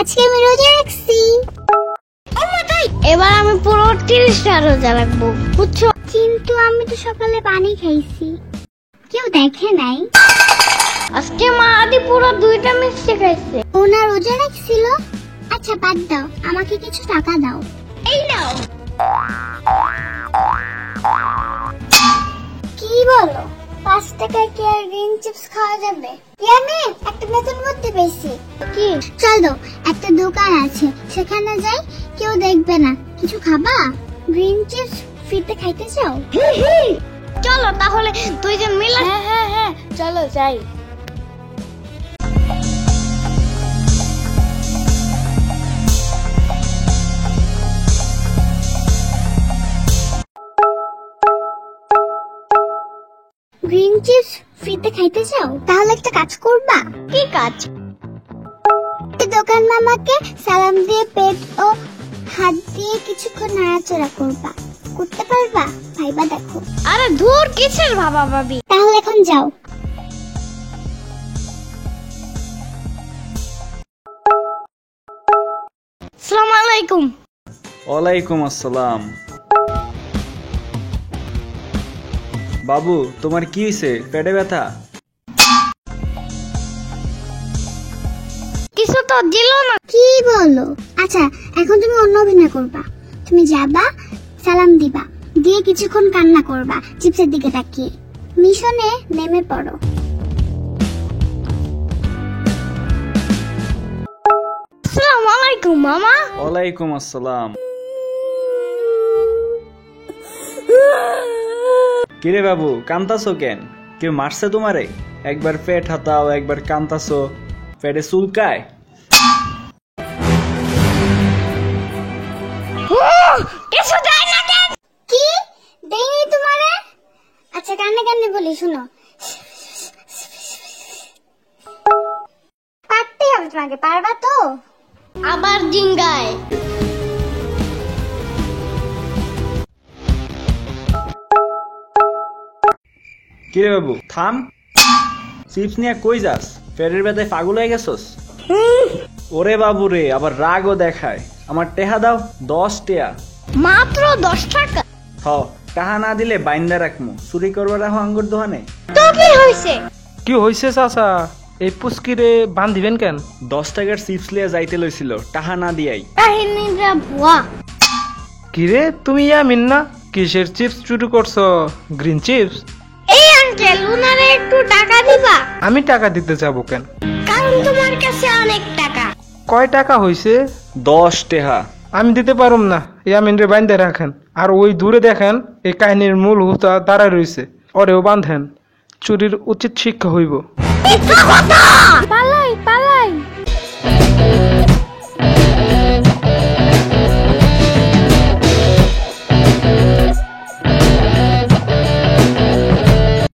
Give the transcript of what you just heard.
আজকে আমি রোজা রাখছি। এবার আমি পুরো 30টা রোজা রাখবো, বুঝছো? কিন্তু আমি তো সকালে পানি খাইছি, কেউ দেখে নাই। আজকে মা আদি পুরো 2টা মিষ্টি খাইছে। ওনা রোজা রাখছিল। আচ্ছা বাদ দাও, আমাকে কিছু টাকা দাও। এই নাও। কি বলো, 5 টাকায় কি আর গ্রিন চিপস খাওয়া যাবে? ইয়ামি, একটা নতুন বুদ্ধি পেয়েছি। কি? চলো, একটা দোকান আছে, সেখানে যাই, কেউ দেখবে না। কিছু খাবা? গ্রিন চিপস ফ্রিতে খাইতে চাও? চলো তাহলে 2জন মিলে। হ্যাঁ চলো যাই। গ্রিন চিপস ফ্রিতে খাইতে চাও? তাহলে একটা কাজ করবা। কি কাজ? দোকান মামাকে সালাম দিয়ে পেট ও হাত দিয়ে কিছুক্ষণ নাড়াচাড়া করবা। করতে পারবা? ভাইবা দেখো। আরে ধুর, কিসের ভাবা ভাবি। তাহলে এখন যাও। আসসালামু আলাইকুম। ওয়ালাইকুম আসসালাম। বাবু, তোমার কি হয়েছে? পেটে ব্যথা? কিছু তো দিল না। কি বলো? আচ্ছা, এখন তুমি অন্য অভিনয় করবা। তুমি যাবা, সালাম দিবা, দিয়ে কিছুক্ষণ কান্না করবা চিপসের দিকে তাকিয়ে। মিশনে নেমে পড়ো। আসসালামু আলাইকুম মামা। ওয়ালাইকুম আসসালাম। কিরে বাবু, কান্তাছো কেন? কেউ মারছে তোমারে? একবার পেট হাতাও, একবার কান্তাছো, পেটে চুলকায়। কিছু দেয় না কেন? কি দেইনি তোমারে? আচ্ছা, কান্নে কান্নে বলি, শুনো। পারতে হবে তোমাকে, পারবা তো? আবার জিঙ্গায়। কিরে বাবু, থাম। চিপস নিয়ে কই যাস? পেটের ব্যথায় পাগল হয়ে গেছস? ওরে বাবু রে, আবার রাগও দেখায়। আমার টেহা দাও, 10 টেহা। মাত্র 10 টাকা? হ, টাহা না দিলে বাইন্দা রাখমু। চুরি করবা রাখো আঙ্গুর দোকানে। তো কি হইছে? কি হইছে চাচা? এই পুস্কিরে বান দিবেন কেন? 10 টাকার চিপস লিয়ে যাইতে লইছিল, টাহা না দিয়াই। কাহিনীটা ভুয়া। কিরে তুমি ইয়ামিন না? কিসের চিপস চুরি করছো? Green chips? এই আঙ্কেল, উনারে একটু টাকা দিবা? আমি টাকা দিতে যাবো কেন? কারণ তোমার কাছে অনেক টাকা। কয় টাকা হইছে? 10 টেহা। আমি দিতে পারুম না। ইয়ামিন রে বান্ধে রাখেন। আর ওই দূরে দেখেন, এই কাহিনীর মূল হুতা দাঁড়ায় রইছে, ওরেও বাঁধেন। চুরির উচিত শিক্ষা হইব। পালাই পালাই।